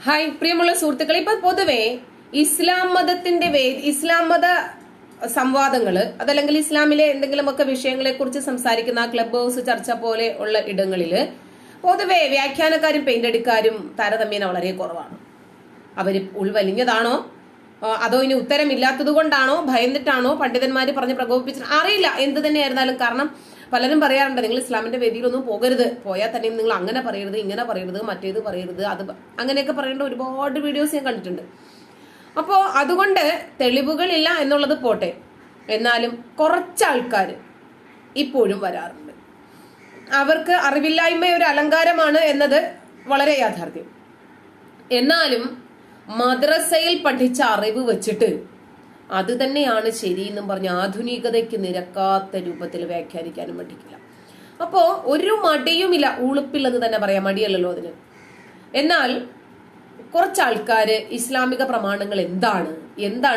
Hi പ്രിയമുള്ള സുഹൃത്തുക്കളെ, ഇപ്പൊ പൊതുവെ ഇസ്ലാം മത സംവാദങ്ങള് അതല്ലെങ്കിൽ ഇസ്ലാമിലെ എന്തെങ്കിലുമൊക്കെ വിഷയങ്ങളെ കുറിച്ച് സംസാരിക്കുന്ന ക്ലബ് ഹൗസ് ചർച്ച പോലെ ഉള്ള ഇടങ്ങളില് പൊതുവെ വ്യാഖ്യാനക്കാരും പെയിന്റടിക്കാരും താരതമ്യേന വളരെ കുറവാണ്. അവര് ഉൾവലിഞ്ഞതാണോ അതോ ഇനി ഉത്തരമില്ലാത്തത് കൊണ്ടാണോ ഭയന്നിട്ടാണോ പണ്ഡിതന്മാര് പറഞ്ഞ് പ്രകോപിപ്പിച്ചിട്ട് അറിയില്ല. എന്ത് തന്നെയായിരുന്നാലും, കാരണം പലരും പറയാറുണ്ട് നിങ്ങൾ ഇസ്ലാമിന്റെ വേദിയിലൊന്നും പോകരുത്, പോയാൽ തന്നെ നിങ്ങൾ അങ്ങനെ പറയരുത്, ഇങ്ങനെ പറയരുത്, മറ്റേത് പറയരുത്, അത് അങ്ങനെയൊക്കെ പറയേണ്ട ഒരുപാട് വീഡിയോസ് ഞാൻ കണ്ടിട്ടുണ്ട്. അപ്പോ അതുകൊണ്ട് തെളിവുകളില്ല എന്നുള്ളത് പോട്ടെ, എന്നാലും കുറച്ചാൾക്കാർ ഇപ്പോഴും വരാറുണ്ട്. അവർക്ക് അറിവില്ലായ്മ ഒരു അലങ്കാരമാണ് എന്നത് വളരെ യാഥാർത്ഥ്യം. എന്നാലും മദ്രസയിൽ പഠിച്ച അറിവ് വെച്ചിട്ട് അത് തന്നെയാണ് ശരി എന്നും പറഞ്ഞ് ആധുനികതയ്ക്ക് നിരക്കാത്ത രൂപത്തിൽ വ്യാഖ്യാനിക്കാനും പറ്റില്ല. അപ്പോ ഒരു മടിയുമില്ല, ഉളുപ്പില്ലെന്ന് തന്നെ പറയാം, മടിയല്ലല്ലോ അതിന്. എന്നാൽ കുറച്ചാൾക്കാര് ഇസ്ലാമിക പ്രമാണങ്ങൾ എന്താണ്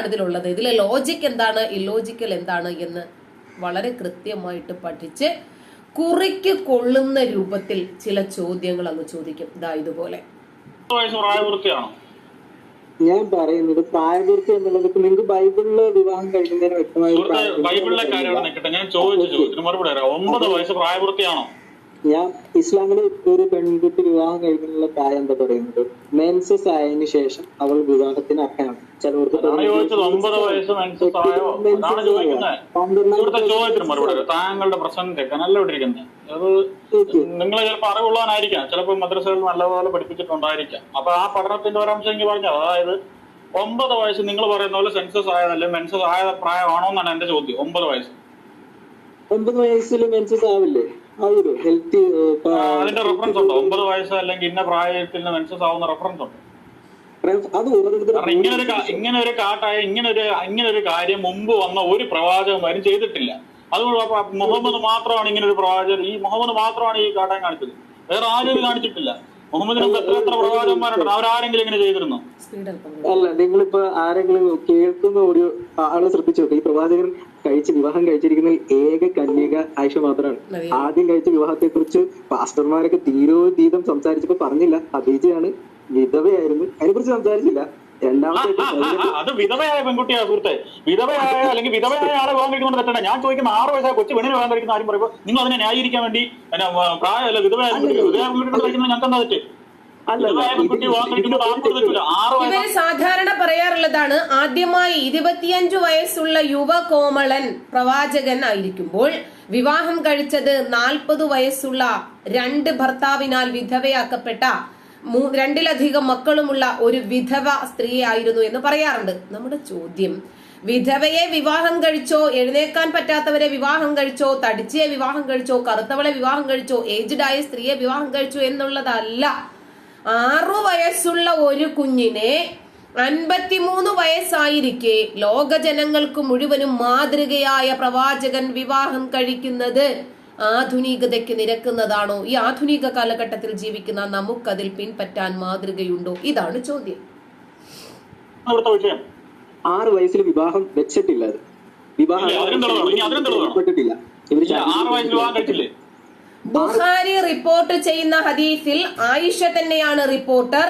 ഇതിലുള്ളത്, ഇതിലെ ലോജിക് എന്താണ്, ഇല്ലോജിക്കൽ എന്താണ് എന്ന് വളരെ കൃത്യമായിട്ട് പഠിച്ച് കുറിക്ക് കൊള്ളുന്ന രൂപത്തിൽ ചില ചോദ്യങ്ങൾ അങ്ങ് ചോദിക്കും. ഇതുപോലെ ഞാൻ പറയുന്നത് പ്രായപൂർത്തി എന്നുള്ളത് നിങ്ങൾക്ക് ബൈബിളില് വിവാഹം കഴിക്കുന്നതിന് വ്യക്തമായി ബൈബിളിലെ കാര്യമാണ് നിൽക്കട്ടെ. ഞാൻ ചോദിച്ചു മറുപടി 9 വയസ്സ് പ്രായപൂർത്തിയാണോ? ഞാൻ ഇസ്ലാമില് ഒരു പെൺകുട്ടി വിവാഹം കഴിക്കുന്നതിനുള്ള പ്രായം എന്താ പറയുന്നത്? മെൻസസ് ആയതിനു ശേഷം അവൾ വിവാഹത്തിന് അർഹനാണ്. ചിലവർക്ക് 9 വയസ്സ് മെൻസസ് ആയോ അതാണ് ചോദിക്കുന്നത്. ചോദ്യത്തിന് മറുപടി താങ്കളുടെ പ്രശ്നം കേൾക്കാനല്ല ഇട്ടിരിക്കുന്നത്. അത് നിങ്ങൾ ചിലപ്പോൾ അറിവുള്ളവനായിരിക്കാം, ചിലപ്പോൾ മദ്രസകളിൽ നല്ലപോലെ പഠിപ്പിച്ചിട്ടുണ്ടായിരിക്കാം. അപ്പൊ ആ പഠനത്തിന്റെ ഒരംശം എനിക്ക് പറഞ്ഞത്, അതായത് 9 വയസ്സ് നിങ്ങൾ പറയുന്ന പോലെ സെൻസസ് ആയതല്ലേ മെൻസസ് ആയ പ്രായമാണോ എന്നാണ് എന്റെ ചോദ്യം. 9 വയസ്സ് 9 വയസ്സിൽ മെൻസസ് ആവില്ലേ? ഹെൽത്തി അതിന്റെ റെഫറൻസ് ഉണ്ടോ? 9 വയസ്സ് അല്ലെങ്കിൽ ഇന്ന പ്രായത്തിൽ മെൻസസ് ആവുന്ന റെഫറൻസ് ഉണ്ടോ? ഇങ്ങനെ ഒരു കാര്യം മുമ്പ് വന്ന ഒരു പ്രവാചകന്മാരും ചെയ്തിട്ടില്ല. അതുകൊണ്ട് മുഹമ്മദ് മാത്രമാണ് ഇങ്ങനെ ഒരു പ്രവാചകൻ, ഈ മുഹമ്മദ് മാത്രമാണ് ഈ കാട്ടാൻ കാണിച്ചത്, വേറെ ആരും ഇത് കാണിച്ചിട്ടില്ല. മുഹമ്മദിന് എത്ര പ്രവാചകന്മാരുണ്ട്, അവരാരെങ്കിലും ഇങ്ങനെ ചെയ്തിരുന്നോ? അല്ല, നിങ്ങളിപ്പോ ആരെങ്കിലും കേൾക്കുന്ന ഒരു ആളെ ശ്രദ്ധിച്ചു നോക്കുക. ഈ പ്രവാചകൻ വിവാഹം കഴിച്ചിരിക്കുന്നതിൽ ഏക കന്യക ആയിഷ മാത്രമാണ്. ആദ്യം കഴിച്ച വിവാഹത്തെ കുറിച്ച് പാസ്റ്റർമാരൊക്കെ തീരോതീതം സംസാരിച്ചപ്പോ പറഞ്ഞില്ല ഖദീജയാണ്, വിധവയായിരുന്നു, അതിനെ കുറിച്ച് സംസാരിച്ചില്ല. അത് വിധവയായ പെൺകുട്ടിയാ സുഹൃത്തെ, വിധവയായ അല്ലെങ്കിൽ വിധവയായ ആളെ വിവാഹം കഴിക്കുന്നത് തെറ്റണ്ട. ഞാൻ ചോദിക്കുന്ന 6 വയസ്സായ കൊച്ചു പെണ്ണിനെ വിവാഹം കഴിക്കുന്ന ആരും പറയുമ്പോൾ നിങ്ങൾ അതിനെ ന്യായീകരിക്കാൻ വേണ്ടി പ്രായമല്ല വിധവയായ പെൺകുട്ടികൾ കഴിക്കുന്നത് ഞങ്ങൾക്ക് എന്താ തെറ്റ്? ഇവര് സാധാരണ പറയാറുള്ളതാണ്, ആദ്യമായി 25 വയസ്സുള്ള യുവകോമളൻ പ്രവാചകൻ ആയിരിക്കുമ്പോൾ വിവാഹം കഴിച്ചത് 40 വയസ്സുള്ള 2 ഭർത്താവിനാൽ വിധവയാക്കപ്പെട്ട 2-ലധികം മക്കളുമുള്ള ഒരു വിധവ സ്ത്രീയായിരുന്നു എന്ന് പറയാറുണ്ട്. നമ്മുടെ ചോദ്യം, വിധവയെ വിവാഹം കഴിച്ചോ, എഴുന്നേക്കാൻ പറ്റാത്തവരെ വിവാഹം കഴിച്ചോ, തടിച്ചയെ വിവാഹം കഴിച്ചോ, കറുത്തവളെ വിവാഹം കഴിച്ചോ, ഏജ്ഡായ സ്ത്രീയെ വിവാഹം കഴിച്ചോ എന്നുള്ളതല്ല. 6 വയസ്സുള്ള ഒരു കുഞ്ഞിനെ 53 വയസ്സായിരിക്കെ ലോക ജനങ്ങൾക്ക് മുഴുവനും മാതൃകയായ പ്രവാചകൻ വിവാഹം കഴിക്കുന്നത് ആധുനികതയ്ക്ക് നിരക്കുന്നതാണോ? ഈ ആധുനിക കാലഘട്ടത്തിൽ ജീവിക്കുന്ന നമുക്കതിൽ പിൻപറ്റാൻ മാതൃകയുണ്ടോ? ഇതാണ് ചോദ്യം. 6 വയസ്സിൽ വിവാഹം വെച്ചിട്ടില്ല, അത് വിവാഹം ബുഖാരി റിപ്പോർട്ട് ചെയ്യുന്ന ഹദീസിൽ ആയിഷ തന്നെയാണ് റിപ്പോർട്ടർ.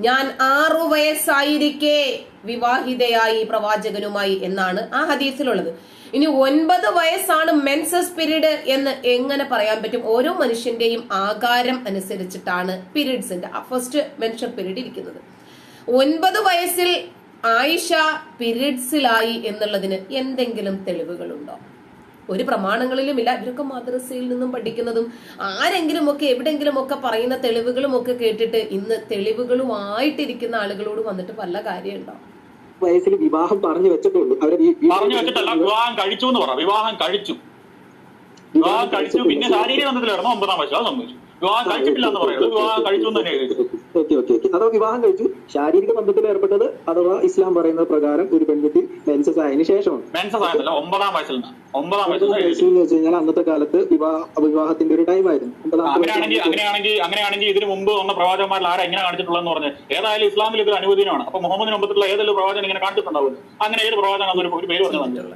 ഞാൻ 6 വയസ്സായിരിക്കെ വിവാഹിതയായി പ്രവാചകനുമായി എന്നാണ് ആ ഹദീസിലുള്ളത്. ഇനി 9 വയസ്സാണ് മെൻസസ് പീരീഡ് എന്ന് എങ്ങനെ പറയാൻ പറ്റും? ഓരോ മനുഷ്യന്റെയും ആകാരം അനുസരിച്ചിട്ടാണ് പീരീഡ്സിന്റെ ഫസ്റ്റ് മെൻഷൻ പീരീഡ് ഇരിക്കുന്നത്. 9 വയസ്സിൽ ആയിഷ പീരീഡ്സിലായി എന്നുള്ളതിന് എന്തെങ്കിലും തെളിവുകളുണ്ടോ? ഒരു പ്രമാണങ്ങളിലുമില്ല. ഇവരൊക്കെ മദ്രസയിൽ നിന്നും പഠിക്കുന്നതും ആരെങ്കിലും ഒക്കെ എവിടെങ്കിലും ഒക്കെ പറയുന്ന തെളിവുകളും ഒക്കെ കേട്ടിട്ട് ഇന്ന് തെളിവുകളുമായിട്ടിരിക്കുന്ന ആളുകളോട് വന്നിട്ട് വല്ല കാര്യമുണ്ടോ? വയസ്സിൽ വിവാഹം പറഞ്ഞു വെച്ചിട്ടുള്ളൂ. പറഞ്ഞു വെച്ചിട്ടല്ല, വിവാഹം കഴിച്ചു എന്ന് പറ. വിവാഹം കഴിച്ചു പിന്നെ ശാരീരിക ബന്ധത്തിലായിരുന്നു 9-ാം വയസ്സിൽ. അത് സംഭവിച്ചു. വിവാഹം കഴിച്ചിട്ടില്ല എന്ന് പറയുന്നത് വിവാഹം കഴിച്ചു എന്ന് തന്നെ. അഥവാ വിവാഹം കഴിച്ചു, ശാരീരിക ബന്ധത്തിൽ ഏർപ്പെട്ടത് അഥവാ ഇസ്ലാം പറയുന്നത് പ്രകാരം ഒരു പെൺകുട്ടി മെൻസസ് ആയതിനു ശേഷമാണ്. മെൻസസ് ആയതല്ല, 9-ാം വയസ്സിൽ വെച്ച് കഴിഞ്ഞാൽ അന്നത്തെ കാലത്ത് വിവാഹത്തിന്റെ ഒരു ടൈം ആയിരുന്നു. അങ്ങനെയാണെങ്കിൽ ഇതിന് മുമ്പ് വന്ന പ്രവാചകന്മാരിൽ ആരാ ഇങ്ങനെ കാണിച്ചിട്ടുള്ളതെന്ന് പറഞ്ഞ്? ഏതായാലും ഇസ്ലാമിൽ ഇതിൽ അനുവദനമാണ്. അപ്പൊ മുഹമ്മദിന് മുമ്പത്തുള്ള ഏതെങ്കിലും പ്രവാചകൻ ഇങ്ങനെ കാണിച്ചിട്ടുണ്ടാവില്ല. അങ്ങനെ ഏത് പ്രവാചകൻ ഒരു പേര് പറഞ്ഞത്?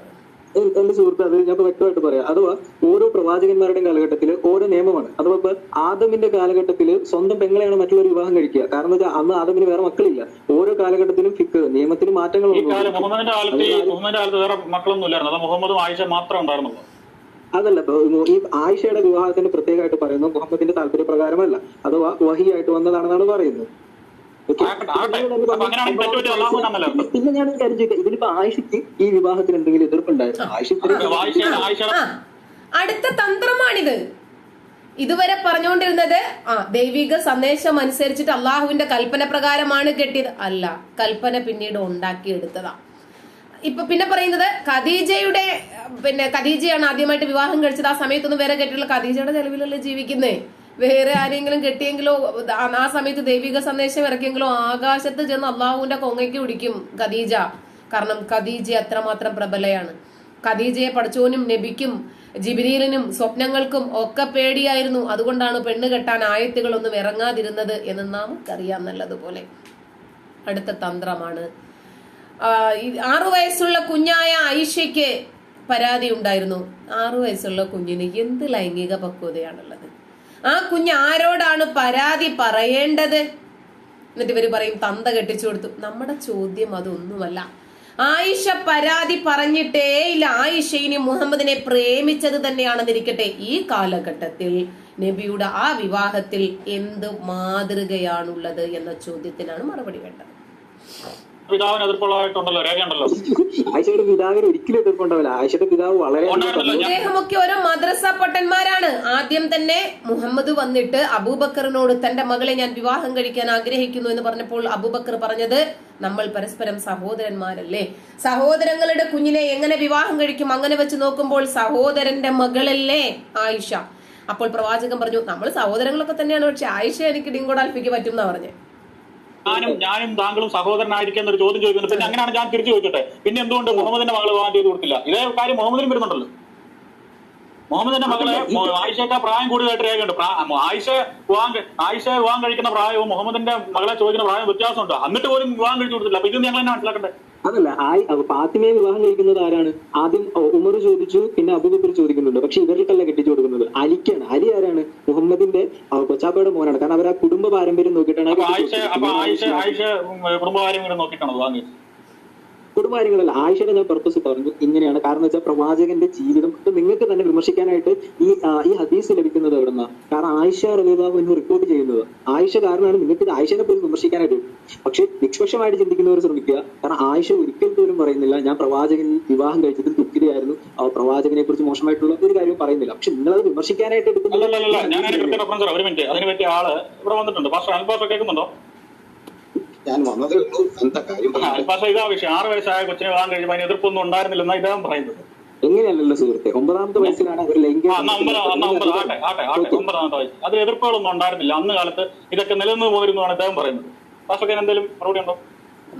എന്റെ സുഹൃത്ത്, അത് ഞാൻ വ്യക്തമായിട്ട് പറയാം. അഥവാ ഓരോ പ്രവാചകന്മാരുടെയും കാലഘട്ടത്തിൽ ഓരോ നിയമമാണ്. അഥവാ ഇപ്പൊ ആദമിന്റെ കാലഘട്ടത്തിൽ സ്വന്തം പെങ്ങളെയാണ് മറ്റുള്ളവർ വിവാഹം കഴിക്കുക. കാരണം വെച്ചാൽ അന്ന് ആദമിന് വേറെ മക്കളില്ല. ഓരോ കാലഘട്ടത്തിലും ഫിക്ക് നിയമത്തിന് മാറ്റങ്ങൾ മുഹമ്മദിന്റെ കാലത്ത് വേറെ മക്കളൊന്നും ഇല്ലായിരുന്നു. അത് മുഹമ്മദും ആയിഷ മാത്രമേ ഉണ്ടായിരുന്നുള്ളൂ. അതല്ല, ഈ ആയിഷയുടെ വിവാഹത്തിന് പ്രത്യേകമായിട്ട് പറയുന്നത് മുഹമ്മദിന്റെ താല്പര്യപ്രകാരമല്ല, അഥവാ വഹിയായിട്ട് വന്നതാണെന്നാണ് പറയുന്നത്. പിന്നെ ഞാൻ കാര്യം ചോദിക്കാം, ഇതിലിപ്പോ ആയിഷയ്ക്ക് ഈ വിവാഹത്തിന് എന്തെങ്കിലും എതിർപ്പുണ്ടായിരുന്നു? അടുത്ത തന്ത്രമാണിത്. ഇതുവരെ പറഞ്ഞുകൊണ്ടിരുന്നത് ദൈവിക സന്ദേശം അനുസരിച്ചിട്ട് അള്ളാഹുവിന്റെ കൽപ്പന പ്രകാരമാണ് കെട്ടിയത്. അല്ല, കൽപ്പന പിന്നീട് ഉണ്ടാക്കിയെടുത്തതാ. ഇപ്പൊ പിന്നെ പറയുന്നത് ഖദീജയാണ് ആദ്യമായിട്ട് വിവാഹം കഴിച്ചത്. ആ സമയത്തൊന്നും വേറെ കെട്ടിയുള്ള ഖദീജയുടെ ചെലവിലല്ലേ ജീവിക്കുന്നേ. വേറെ ആരെങ്കിലും കെട്ടിയെങ്കിലോ ആ സമയത്ത് ദൈവിക സന്ദേശം ഇറക്കിയെങ്കിലോ ആകാശത്ത് ചെന്ന് അള്ളാഹുവിന്റെ കൊങ്ങയ്ക്ക് പിടിക്കും ഖദീജ. കാരണം ഖദീജ അത്രമാത്രം പ്രബലയാണ്. ഖദീജയെ പഠിച്ചോനും നബിക്കും ജിബ്രീലിനും സ്വപ്നങ്ങൾക്കും ഒക്കെ പേടിയായിരുന്നു. അതുകൊണ്ടാണ് പെണ്ണ് കെട്ടാൻ ആയത്തുകളൊന്നും ഇറങ്ങാതിരുന്നത് എന്ന് നമുക്കറിയാം നല്ലതുപോലെ. അടുത്ത തന്ത്രമാണ് 6 വയസ്സുള്ള കുഞ്ഞായ ആയിഷയ്ക്ക് പരാതി ഉണ്ടായിരുന്നു. 6 വയസ്സുള്ള കുഞ്ഞിന് എന്ത് ലൈംഗിക പക്വതയാണുള്ളത്? ആ കുഞ്ഞ് ആരോടാണ് പരാതി പറയേണ്ടത്? എന്നിട്ട് ഇവര് പറയും തന്ത കെട്ടിച്ചു കൊടുത്തു. നമ്മുടെ ചോദ്യം അതൊന്നുമല്ല. ആയിഷ പരാതി പറഞ്ഞിട്ടേ ഇല്ല. ആയിഷ ഇനി മുഹമ്മദിനെ പ്രേമിച്ചത് തന്നെയാണെന്നിരിക്കട്ടെ, ഈ കാലഘട്ടത്തിൽ നബിയുടെ ആ വിവാഹത്തിൽ എന്ത് മാതൃകയാണുള്ളത് എന്ന ചോദ്യത്തിനാണ് മറുപടി വേണ്ടത്. പിതാവിന് എതിർപ്പുള്ളതായിട്ടുണ്ടല്ലോ, രേഖയുണ്ടല്ലോ. ആയിഷയുടെ പിതാവിന് ഒരിക്കലും എതിർപ്പുണ്ടാവില്ല. ആയിഷയുടെ പിതാവ് വളരെ അദ്ദേഹമൊക്കെ ഓരോ മദ്രസ പട്ടന്മാരാണ്. ആദ്യം തന്നെ മുഹമ്മദ് വന്നിട്ട് അബൂബക്കറിനോട് തന്റെ മകളെ ഞാൻ വിവാഹം കഴിക്കാൻ ആഗ്രഹിക്കുന്നു എന്ന് പറഞ്ഞപ്പോൾ അബൂബക്കർ പറഞ്ഞത്, നമ്മൾ പരസ്പരം സഹോദരന്മാരല്ലേ, സഹോദരങ്ങളുടെ കുഞ്ഞിനെ എങ്ങനെ വിവാഹം കഴിക്കും? അങ്ങനെ വെച്ച് നോക്കുമ്പോൾ സഹോദരന്റെ മകളല്ലേ ആയിഷ. അപ്പോൾ പ്രവാചകൻ പറഞ്ഞു, നമ്മൾ സഹോദരങ്ങളൊക്കെ തന്നെയാണ്, പക്ഷെ ആയിഷ എനിക്ക് ഡിങ്കോടാൽഫിക്ക് പറ്റും എന്നാ പറഞ്ഞത്. ഞാനും താങ്കളും സഹോദരനായിരിക്കുന്ന ഒരു ചോദ്യം ചോദിക്കുന്നത്. പിന്നെ അങ്ങനെയാണ് ഞാൻ തിരിച്ചു ചോദിച്ചോട്ടെ, പിന്നെ എന്തുകൊണ്ട് മുഹമ്മദിന്റെ മകളെ വിവാഹം ചെയ്ത് കൊടുത്തില്ല? ഇതേ കാര്യം മുഹമ്മദിനും വരുന്നുണ്ടല്ലോ. മുഹമ്മദിന്റെ മകളെ ആയിഷയ്ക്ക് പ്രായം കൂടുതലായിട്ട് രേഖയുണ്ട്. ആയിഷ വിവാഹം കഴിക്കുന്ന പ്രായവും മുഹമ്മദിന്റെ മകളെ ചോദിക്കുന്ന പ്രായവും വ്യത്യാസമുണ്ട്. എന്നിട്ട് പോലും വിവാഹം കഴിച്ചു കൊടുത്തില്ല. അപ്പൊ ഇത് ഞങ്ങൾ തന്നെ മനസ്സിലാക്കട്ടെ. അതല്ല, ഫാത്തിമയെ വിവാഹം കഴിക്കുന്നത് ആരാണ്? ആദ്യം ഉമർ ചോദിച്ചു, പിന്നെ അബൂബക്കർ ചോദിക്കുന്നുണ്ട്. പക്ഷെ ഇവർക്കല്ല കെട്ടിച്ചു കൊടുക്കുന്നത്, അലിക്കാണ്. അലി ആരാണ്? മുഹമ്മദിന്റെ കൊച്ചാപ്പയുടെ മോനാണ്. കാരണം അവർ ആ കുടുംബ പാരമ്പര്യം നോക്കിയിട്ടാണ്. കുടുംബ പാരമ്പര്യം നോക്കിയിട്ടാണ് വാങ്ങിയത്. കുടുംബകാര്യങ്ങളല്ല, ആയിഷയുടെ ഞാൻ പർപ്പസ് പറഞ്ഞു ഇങ്ങനെയാണ്. കാരണം വെച്ചാൽ പ്രവാചകന്റെ ജീവിതം നിങ്ങൾക്ക് തന്നെ വിമർശിക്കാനായിട്ട് ഈ ഹദീസ് ലഭിക്കുന്നത് എവിടെന്നാ? കാരണം ആയിഷ റളിയല്ലാഹു അൻഹ റിപ്പോർട്ട് ചെയ്യുന്നത് ആയിഷ കാരണമാണ് നിങ്ങൾക്ക് ഇത് ആയിഷനെ പോലും വിമർശിക്കാനായിട്ട്. പക്ഷെ നിഷ്പക്ഷമായിട്ട് ചിന്തിക്കുന്നവർ ശ്രമിക്കുക. കാരണം ആയിഷ ഒരിക്കൽ പോലും പറയുന്നില്ല ഞാൻ പ്രവാചകൻ വിവാഹം കഴിച്ചതിൽ ദുഃഖിതയായിരുന്നു, പ്രവാചകനെ കുറിച്ച് മോശമായിട്ടുള്ള ഒരു കാര്യം പറയുന്നില്ല. പക്ഷെ നിങ്ങളത് വിമർശിക്കാനായിട്ട് എടുക്കുന്നത്. അതിനെ പറ്റിയ ആള് ഇവിടെ വന്നിട്ടുണ്ട്. കേൾക്കുന്നുണ്ടോ? ഞാൻ വന്നതേ ഉള്ളൂ. എന്താ കാര്യം? ഇതാ വിഷയം. 6 വയസ്സായ കൊച്ചിനെ വിവാഹം കഴിയുമ്പോൾ അതിന് എതിർപ്പൊന്നും ഉണ്ടായിരുന്നില്ലെന്നാ ഇദ്ദേഹം പറയുന്നത്. എങ്ങനെയല്ലല്ലോ സുഹൃത്തെ, 9ാമത്തെ വയസ്സിലാണ് ഒരു ലൈംഗിക. 9ാമത്തെ വയസ്സ് അതിൽ എതിർപ്പുകളൊന്നും ഉണ്ടായിരുന്നില്ല. അന്ന് കാലത്ത് ഇതൊക്കെ നിലനിന്ന് പോയിരുന്നതാണ് ഇദ്ദേഹം പറയുന്നത്. പാസ്റ്റർക്ക് എന്തെങ്കിലും മറുപടി ഉണ്ടോ?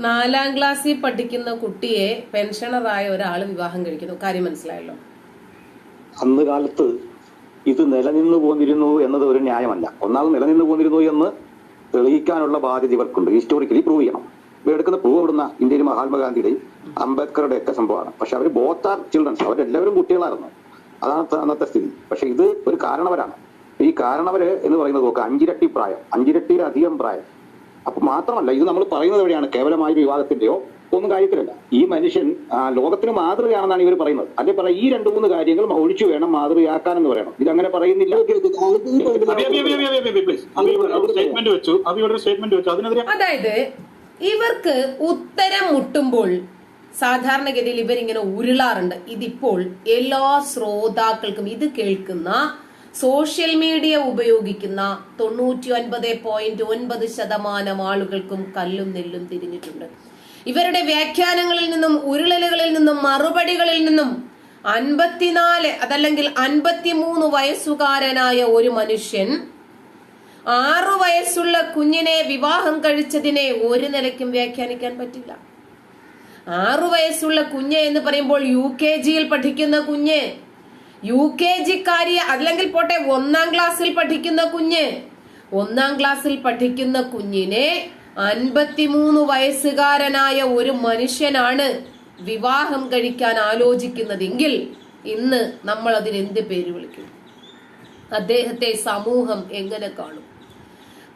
4ാം ക്ലാസ്സിൽ പഠിക്കുന്ന കുട്ടിയെ പെൻഷനറായ ഒരാൾ വിവാഹം കഴിക്കുന്നു. കാര്യം മനസ്സിലായല്ലോ. അന്ന് കാലത്ത് ഇത് നിലനിന്നു പോന്നിരുന്നു എന്നത് ഒരു ന്യായമല്ല. ഒന്നാമത് നിലനിന്നു പോന്നിരുന്നു എന്ന് തെളിയിക്കാനുള്ള ബാധ്യത ഇവർക്കുണ്ട്. ഹിസ്റ്റോറിക്കലി പ്രൂവ് ചെയ്യണം. ഇവർ എടുക്കുന്ന പ്രൂവ് ഇവിടുന്ന ഇന്ത്യയിൽ മഹാത്മാഗാന്ധിയുടെയും അംബേദ്കറുടെ ഒക്കെ സംഭവമാണ്. പക്ഷെ അവർ ബോത്ത് ആർ ചിൽഡ്രൻസ്, അവരെല്ലാവരും കുട്ടികളായിരുന്നു. അതാണ് അന്നത്തെ സ്ഥിതി. പക്ഷെ ഇത് ഒരു കാരണവരാണ്. ഈ കാരണവര് എന്ന് പറയുന്നത് നോക്കുക, 5 ഇരട്ടി പ്രായം, 5 ഇരട്ടിയിലധികം പ്രായം. അപ്പൊ മാത്രമല്ല, ഇത് നമ്മൾ പറയുന്നത് എവിടെയാണ്? കേവലമായ വിവാദത്തിന്റെയോ ഒന്നും കാര്യത്തിലല്ല. ഈ മനുഷ്യൻ ലോകത്തിന് മാതൃകയാണെന്നാണ് ഇവർ പറയുന്നത്. അല്ലെ പറയാം, ഈ 2-3 കാര്യങ്ങൾ ഒഴിച്ചു വേണം മാതൃകയാക്കാനെന്ന് പറയണം. ഇതങ്ങനെ പറയുന്നില്ല. അതായത് ഇവർക്ക് ഉത്തരം മുട്ടുമ്പോൾ സാധാരണഗതിയിൽ ഇവരിങ്ങനെ ഉരുളാറുണ്ട്. ഇതിപ്പോൾ എല്ലാ ശ്രോതാക്കൾക്കും, ഇത് കേൾക്കുന്ന സോഷ്യൽ മീഡിയ ഉപയോഗിക്കുന്ന 99.9% ആളുകൾക്കും കല്ലും നെല്ലും തിരിഞ്ഞിട്ടുണ്ട്. ഇവരുടെ വ്യാഖ്യാനങ്ങളിൽ നിന്നും ഉരുളലുകളിൽ നിന്നും മറുപടികളിൽ നിന്നും 54 അതല്ലെങ്കിൽ 53 വയസ്സുകാരനായ ഒരു മനുഷ്യൻ 6 വയസ്സുള്ള കുഞ്ഞിനെ വിവാഹം കഴിച്ചതിനെ ഒരു നിലയ്ക്കും വ്യാഖ്യാനിക്കാൻ പറ്റില്ല. 6 വയസ്സുള്ള കുഞ്ഞ് എന്ന് പറയുമ്പോൾ UKG-യിൽ പഠിക്കുന്ന കുഞ്ഞ്, UKG-കാരി അല്ലെങ്കിൽ പോട്ടെ 1ാം ക്ലാസ്സിൽ പഠിക്കുന്ന കുഞ്ഞ്, 1ാം ക്ലാസ്സിൽ പഠിക്കുന്ന കുഞ്ഞിനെ 53 വയസ്സുകാരനായ ഒരു മനുഷ്യനാണ് വിവാഹം കഴിക്കാൻ ആലോചിക്കുന്നതെങ്കിൽ ഇന്ന് നമ്മൾ അതിന് എന്ത് പേര് വിളിക്കും? അദ്ദേഹത്തെ സമൂഹം എങ്ങനെ കാണും?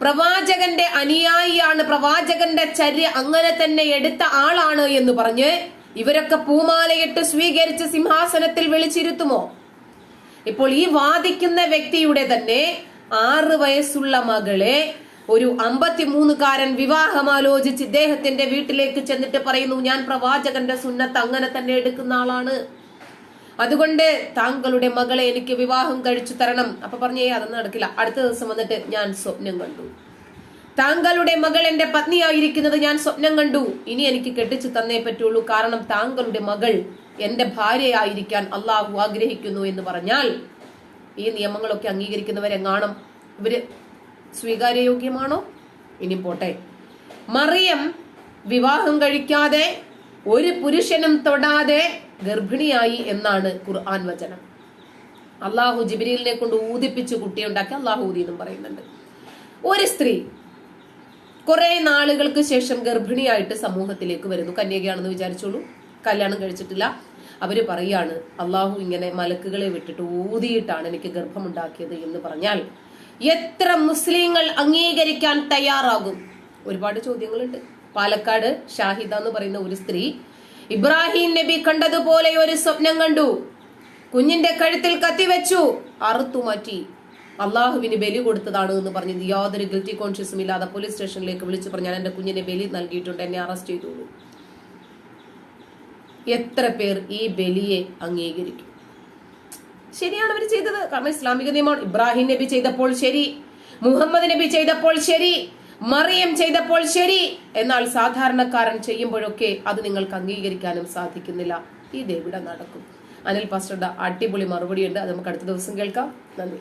പ്രവാചകന്റെ അനുയായിയാണ്, പ്രവാചകന്റെ ചര്യ അങ്ങനെ തന്നെ എടുത്ത ആളാണ് എന്ന് പറഞ്ഞ് ഇവരൊക്കെ പൂമാലയിട്ട് സ്വീകരിച്ച് സിംഹാസനത്തിൽ വിളിച്ചിരുത്തുമോ? ഇപ്പോൾ ഈ വാദിക്കുന്ന വ്യക്തിയുടെ തന്നെ 6 വയസ്സുള്ള മകളെ ഒരു 53കാരൻ വിവാഹം ആലോചിച്ച് ഇദ്ദേഹത്തിന്റെ വീട്ടിലേക്ക് ചെന്നിട്ട് പറയുന്നു, ഞാൻ പ്രവാചകന്റെ സുന്നത്ത് അങ്ങനെ തന്നെ എടുക്കുന്ന ആളാണ്, അതുകൊണ്ട് താങ്കളുടെ മകളെ എനിക്ക് വിവാഹം കഴിച്ചു തരണം. അപ്പൊ പറഞ്ഞേ അതൊന്നും നടക്കില്ല. അടുത്ത ദിവസം വന്നിട്ട് ഞാൻ സ്വപ്നം കണ്ടു, താങ്കളുടെ മകൾ എന്റെ പത്നിയായിരിക്കുന്നത് ഞാൻ സ്വപ്നം കണ്ടു, ഇനി എനിക്ക് കെട്ടിച്ചു തന്നേ പറ്റുള്ളൂ, കാരണം താങ്കളുടെ മകൾ എന്റെ ഭാര്യയായിരിക്കാൻ അള്ളാഹു ആഗ്രഹിക്കുന്നു എന്ന് പറഞ്ഞാൽ ഈ നിയമങ്ങളൊക്കെ അംഗീകരിക്കുന്നവരെങ്ങാണം ഇവര് സ്വീകാര്യയോഗ്യമാണോ? ഇനി പോട്ടെ, മറിയം വിവാഹം കഴിക്കാതെ ഒരു പുരുഷനും തൊടാതെ ഗർഭിണിയായി എന്നാണ് ഖുർആൻ വചനം. അള്ളാഹു ജിബ്രീലിനെ കൊണ്ട് ഊതിപ്പിച്ച് കുട്ടിയുണ്ടാക്കി, അള്ളാഹു ഊതി എന്നും പറയുന്നുണ്ട്. ഒരു സ്ത്രീ കുറെ നാളുകൾക്ക് ശേഷം ഗർഭിണിയായിട്ട് സമൂഹത്തിലേക്ക് വരുന്നു, കന്യകയാണെന്ന് വിചാരിച്ചോളൂ, കല്യാണം കഴിച്ചിട്ടില്ല. അവര് പറയാണ്, അള്ളാഹു ഇങ്ങനെ മലക്കുകളെ വിട്ടിട്ട് ഊതിയിട്ടാണ് എനിക്ക് ഗർഭമുണ്ടാക്കിയത് എന്ന് പറഞ്ഞാൽ എത്ര മുസ്ലിങ്ങൾ അംഗീകരിക്കാൻ തയ്യാറാകും? ഒരുപാട് ചോദ്യങ്ങളുണ്ട്. പാലക്കാട് ഷാഹിദ എന്ന് പറയുന്ന ഒരു സ്ത്രീ ഇബ്രാഹിം നബി കണ്ടതുപോലെ ഒരു സ്വപ്നം കണ്ടു, കുഞ്ഞിന്റെ കഴുത്തിൽ കത്തിവെച്ചു, അറുത്തു മാറ്റി, അള്ളാഹുവിന് ബലി കൊടുത്തതാണ് എന്ന് പറഞ്ഞത് യാതൊരു ഗിൽറ്റി കോൺഷ്യസും ഇല്ലാതെ പോലീസ് സ്റ്റേഷനിലേക്ക് വിളിച്ചു പറഞ്ഞു, ഞാൻ എന്റെ കുഞ്ഞിനെ ബലി നൽകിയിട്ടുണ്ട്, എന്നെ അറസ്റ്റ് ചെയ്തോളൂ. എത്ര പേർ ഈ ബലിയെ അംഗീകരിക്കും? ശരിയാണ് അവർ ചെയ്തത്, കാരണം ഇസ്ലാമിക നിയമമാണ്. ഇബ്രാഹിം നബി ചെയ്തപ്പോൾ ശരി, മുഹമ്മദ് നബി ചെയ്തപ്പോൾ ശരി, മറിയം ചെയ്തപ്പോൾ ശരി. എന്നാൽ സാധാരണക്കാരൻ ചെയ്യുമ്പോഴൊക്കെ അത് നിങ്ങൾക്ക് അംഗീകരിക്കാനും സാധിക്കുന്നില്ല. ഇതെവിടെ നടക്കും? അനിൽ പാസ്റ്ററുടെ അടിപൊളി മറുപടിയുണ്ട്, അത് നമുക്ക് അടുത്ത ദിവസം കേൾക്കാം. നന്ദി.